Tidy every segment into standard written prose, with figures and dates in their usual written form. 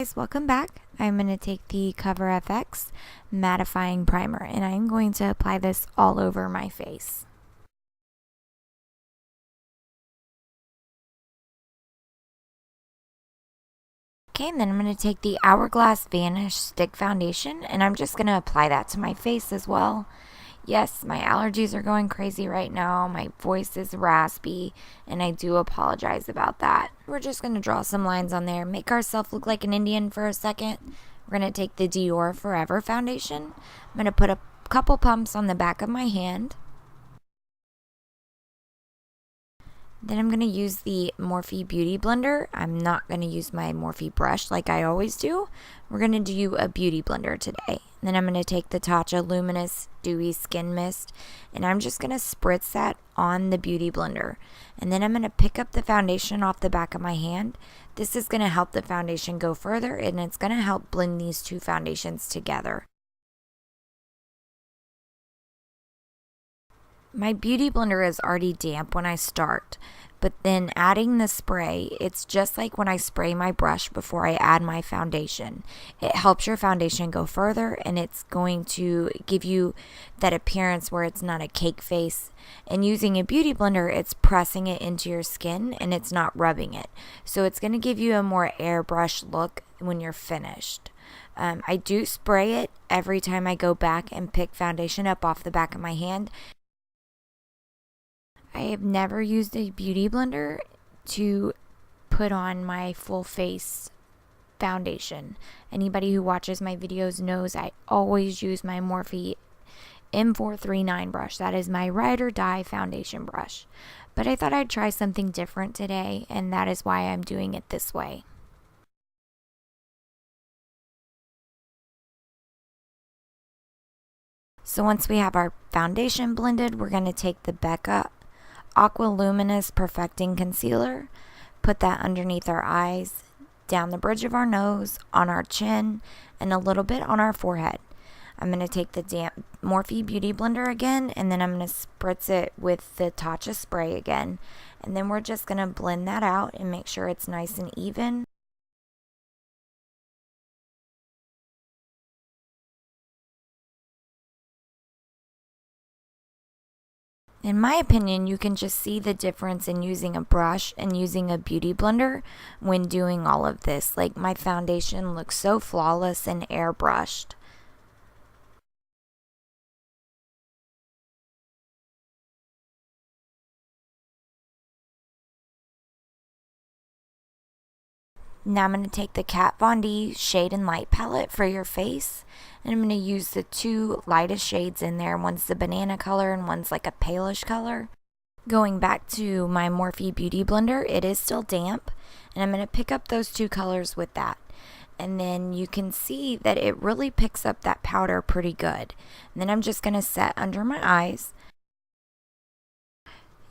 guys, welcome back. I'm going to take the Cover FX mattifying primer and I'm going to apply this all over my face. Okay, and then I'm going to take the Hourglass Vanish Stick Foundation and I'm just going to apply that to my face as well. Yes, my allergies are going crazy right now. My voice is raspy, and I do apologize about that. We're just going to draw some lines on there, make ourselves look like an Indian for a second. We're going to take the Dior Forever foundation. I'm going to put a couple pumps on the back of my hand. Then I'm going to use the Morphe Beauty Blender. I'm not going to use my Morphe brush like I always do. We're going to do a beauty blender today. Then I'm going to take the Tatcha Luminous Dewy Skin Mist and I'm just going to spritz that on the beauty blender. And then I'm going to pick up the foundation off the back of my hand. This is going to help the foundation go further and it's going to help blend these two foundations together. My beauty blender is already damp when I start, but then adding the spray, it's just like when I spray my brush before I add my foundation. It helps your foundation go further and it's going to give you that appearance where it's not a cake face. And using a beauty blender, it's pressing it into your skin and it's not rubbing it. So it's going to give you a more airbrush look when you're finished. I do spray it every time I go back and pick foundation up off the back of my hand. I have never used a beauty blender to put on my full face foundation. Anybody who watches my videos knows I always use my Morphe M439 brush. That is my ride or die foundation brush. But I thought I'd try something different today, and that is why I'm doing it this way. So once we have our foundation blended, we're going to take the Becca Aqua Luminous Perfecting Concealer, put that underneath our eyes, down the bridge of our nose, on our chin, and a little bit on our forehead. I'm going to take the damp Morphe Beauty Blender again, and then I'm going to spritz it with the Tatcha spray again. And then we're just going to blend that out and make sure it's nice and even. In my opinion, you can just see the difference in using a brush and using a beauty blender when doing all of this. Like, my foundation looks so flawless and airbrushed. Now I'm going to take the Kat Von D Shade and Light palette for your face. And I'm going to use the two lightest shades in there. One's the banana color and one's like a palish color. Going back to my Morphe Beauty Blender, it is still damp. And I'm going to pick up those two colors with that. And then you can see that it really picks up that powder pretty good. And then I'm just going to set under my eyes.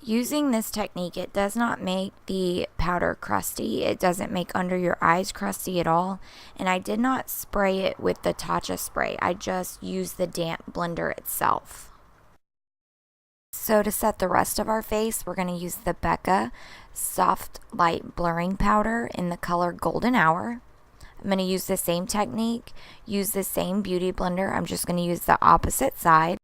Using this technique, it does not make the powder crusty. It doesn't make under your eyes crusty at all. And I did not spray it with the Tatcha spray. I just used the damp blender itself. So to set the rest of our face, we're going to use the Becca Soft Light Blurring Powder in the color Golden Hour. I'm going to use the same technique, use the same beauty blender. I'm just going to use the opposite side.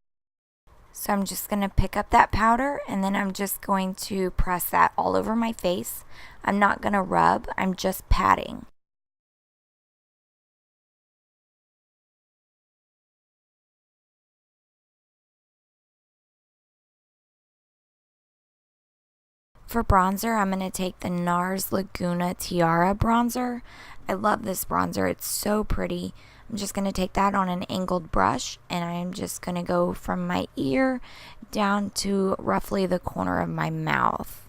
So I'm just going to pick up that powder and then I'm just going to press that all over my face. I'm not going to rub, I'm just patting. For bronzer, I'm going to take the NARS Laguna Tiara bronzer. I love this bronzer, it's so pretty. I'm just going to take that on an angled brush and I'm just going to go from my ear down to roughly the corner of my mouth.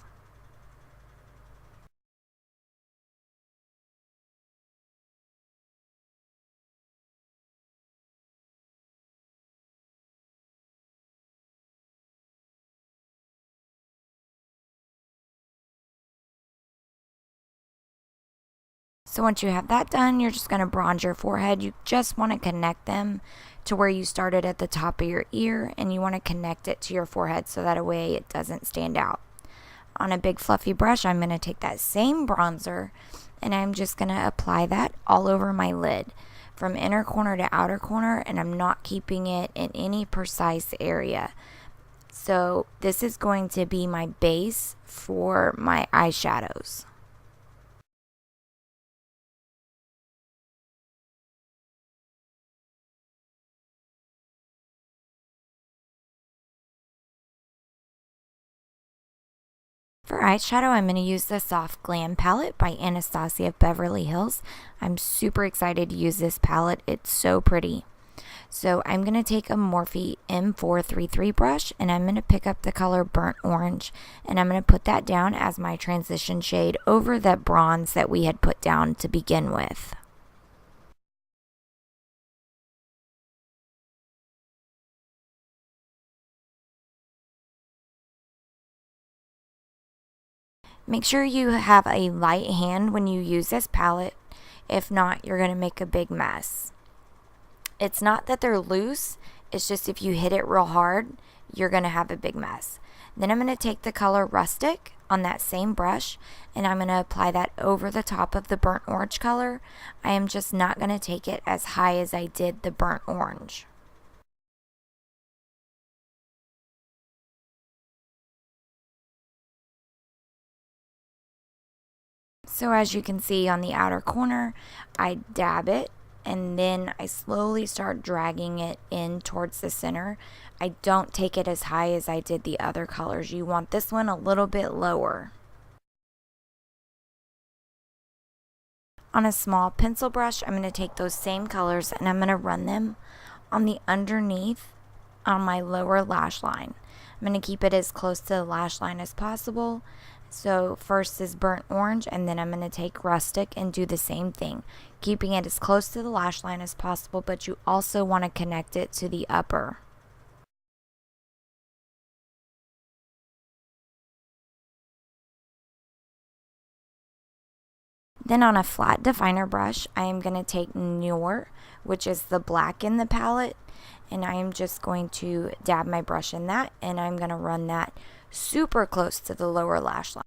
So once you have that done, you're just going to bronze your forehead. You just want to connect them to where you started at the top of your ear, and you want to connect it to your forehead so that way it doesn't stand out. On a big fluffy brush, I'm going to take that same bronzer and I'm just going to apply that all over my lid from inner corner to outer corner, and I'm not keeping it in any precise area. So this is going to be my base for my eyeshadows. For eyeshadow, I'm going to use the Soft Glam Palette by Anastasia of Beverly Hills. I'm super excited to use this palette. It's so pretty. So I'm going to take a Morphe M439 brush, and I'm going to pick up the color Burnt Orange, and I'm going to put that down as my transition shade over that bronze that we had put down to begin with. Make sure you have a light hand when you use this palette. If not, you're going to make a big mess. It's not that they're loose, it's just if you hit it real hard, you're going to have a big mess. Then I'm going to take the color Rustic on that same brush, and I'm going to apply that over the top of the burnt orange color. I am just not going to take it as high as I did the burnt orange. So as you can see on the outer corner, I dab it, and then I slowly start dragging it in towards the center. I don't take it as high as I did the other colors. You want this one a little bit lower. On a small pencil brush, I'm going to take those same colors and I'm going to run them on the underneath on my lower lash line. I'm going to keep it as close to the lash line as possible. So first is burnt orange, and then I'm going to take Rustic and do the same thing, keeping it as close to the lash line as possible, but you also want to connect it to the upper. Then on a flat definer brush, I am going to take Noir, which is the black in the palette, and I am just going to dab my brush in that, and I'm going to run that super close to the lower lash line.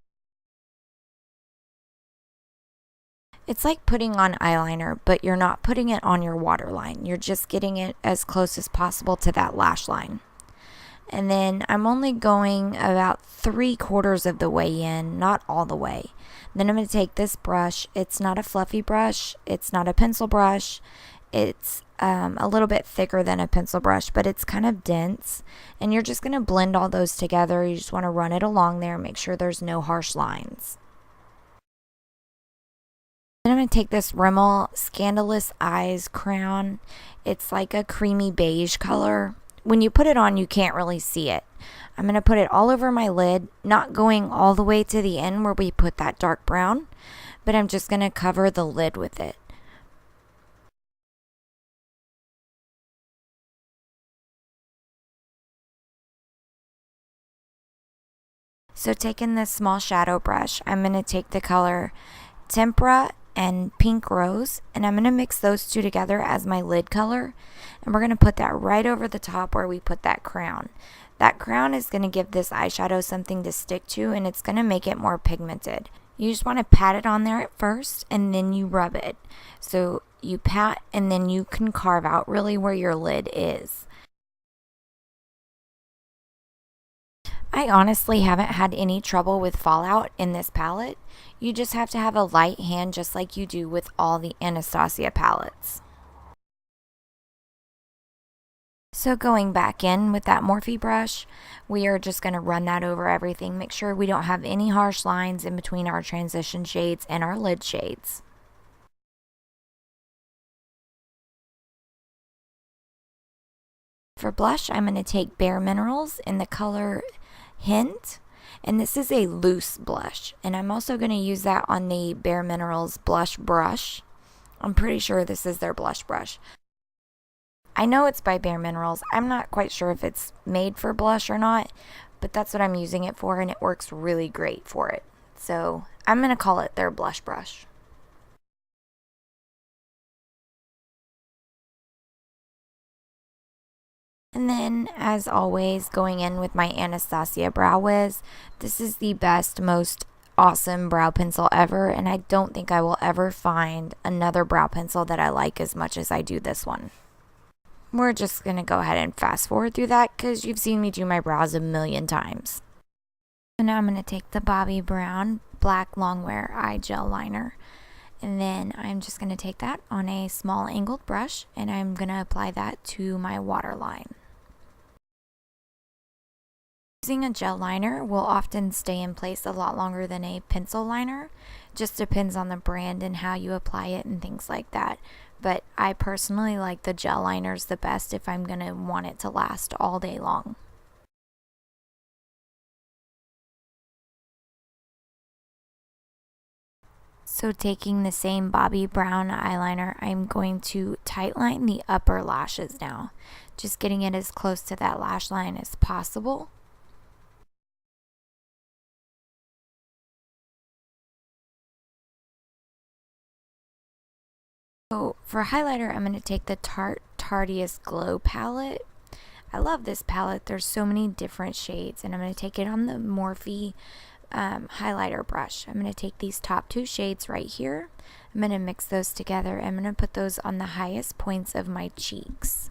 It's like putting on eyeliner, but you're not putting it on your waterline. You're just getting it as close as possible to that lash line. And then I'm only going about 3/4 of the way in, not all the way. Then I'm going to take this brush. It's not a fluffy brush. It's not a pencil brush. It's a little bit thicker than a pencil brush, but it's kind of dense. And you're just going to blend all those together. You just want to run it along there, make sure there's no harsh lines. Then I'm going to take this Rimmel Scandalous Eyes crown. It's like a creamy beige color. When you put it on, you can't really see it. I'm going to put it all over my lid, not going all the way to the end where we put that dark brown, but I'm just going to cover the lid with it. So taking this small shadow brush, I'm going to take the color Tempera and Pink Rose, and I'm going to mix those two together as my lid color, and we're going to put that right over the top where we put that crown. That crown is going to give this eyeshadow something to stick to, and it's going to make it more pigmented. You just want to pat it on there at first, and then you rub it. So you pat, and then you can carve out really where your lid is. I honestly haven't had any trouble with fallout in this palette. You just have to have a light hand just like you do with all the Anastasia palettes. So going back in with that Morphe brush, we are just going to run that over everything. Make sure we don't have any harsh lines in between our transition shades and our lid shades. For blush, I'm going to take Bare Minerals in the color Hint, and this is a loose blush, and I'm also going to use that on the Bare Minerals blush brush. I'm pretty sure this is their blush brush. I know it's by Bare Minerals. I'm not quite sure if it's made for blush or not, but that's what I'm using it for, and it works really great for it. So I'm going to call it their blush brush. And then, as always, going in with my Anastasia Brow Wiz. This is the best, most awesome brow pencil ever, and I don't think I will ever find another brow pencil that I like as much as I do this one. We're just going to go ahead and fast forward through that because you've seen me do my brows a million times. So now I'm going to take the Bobbi Brown Black Longwear Eye Gel Liner, and then I'm just going to take that on a small angled brush, and I'm going to apply that to my waterline. Using a gel liner will often stay in place a lot longer than a pencil liner. Just depends on the brand and how you apply it and things like that. But I personally like the gel liners the best if I'm going to want it to last all day long. So taking the same Bobbi Brown eyeliner, I'm going to tightline the upper lashes now. Just getting it as close to that lash line as possible. So for highlighter, I'm going to take the Tarte Tarteist Glow palette. I love this palette. There's so many different shades, and I'm going to take it on the Morphe highlighter brush. I'm going to take these top two shades right here. I'm going to mix those together. I'm going to put those on the highest points of my cheeks.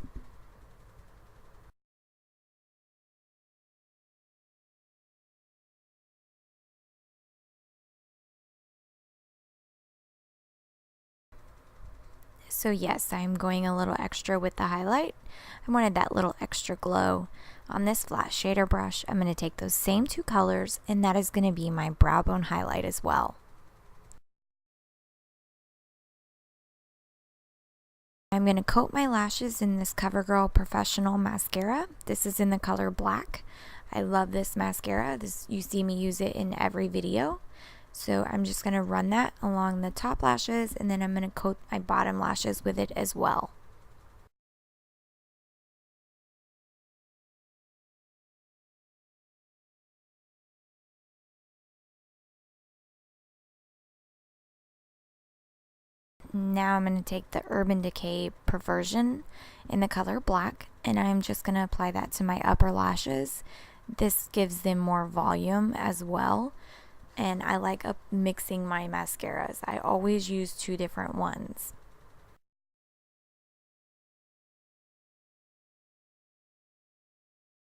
So yes, I'm going a little extra with the highlight. I wanted that little extra glow. On this flat shader brush, I'm going to take those same two colors, and that is going to be my brow bone highlight as well. I'm going to coat my lashes in this CoverGirl Professional Mascara. This is in the color black. I love this mascara. You see me use it in every video. So I'm just going to run that along the top lashes, and then I'm going to coat my bottom lashes with it as well. Now I'm going to take the Urban Decay Perversion in the color black, and I'm just going to apply that to my upper lashes. This gives them more volume as well. And I like mixing my mascaras. I always use two different ones.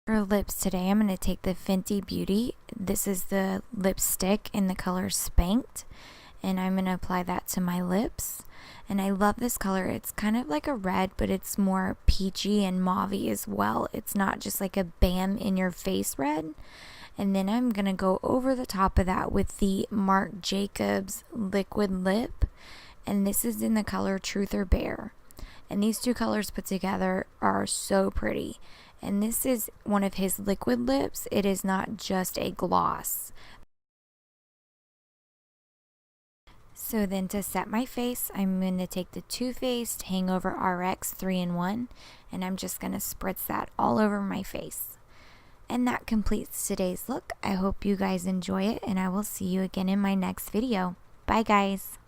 For lips today, I'm going to take the Fenty Beauty. This is the lipstick in the color Spanked. And I'm going to apply that to my lips. And I love this color. It's kind of like a red, but it's more peachy and mauve-y as well. It's not just like a bam in your face red. And then I'm going to go over the top of that with the Marc Jacobs Liquid Lip. And this is in the color Truth or Bear. And these two colors put together are so pretty. And this is one of his liquid lips. It is not just a gloss. So then to set my face, I'm going to take the Too Faced Hangover RX 3-in-1. And I'm just going to spritz that all over my face. And that completes today's look. I hope you guys enjoy it, and I will see you again in my next video. Bye guys!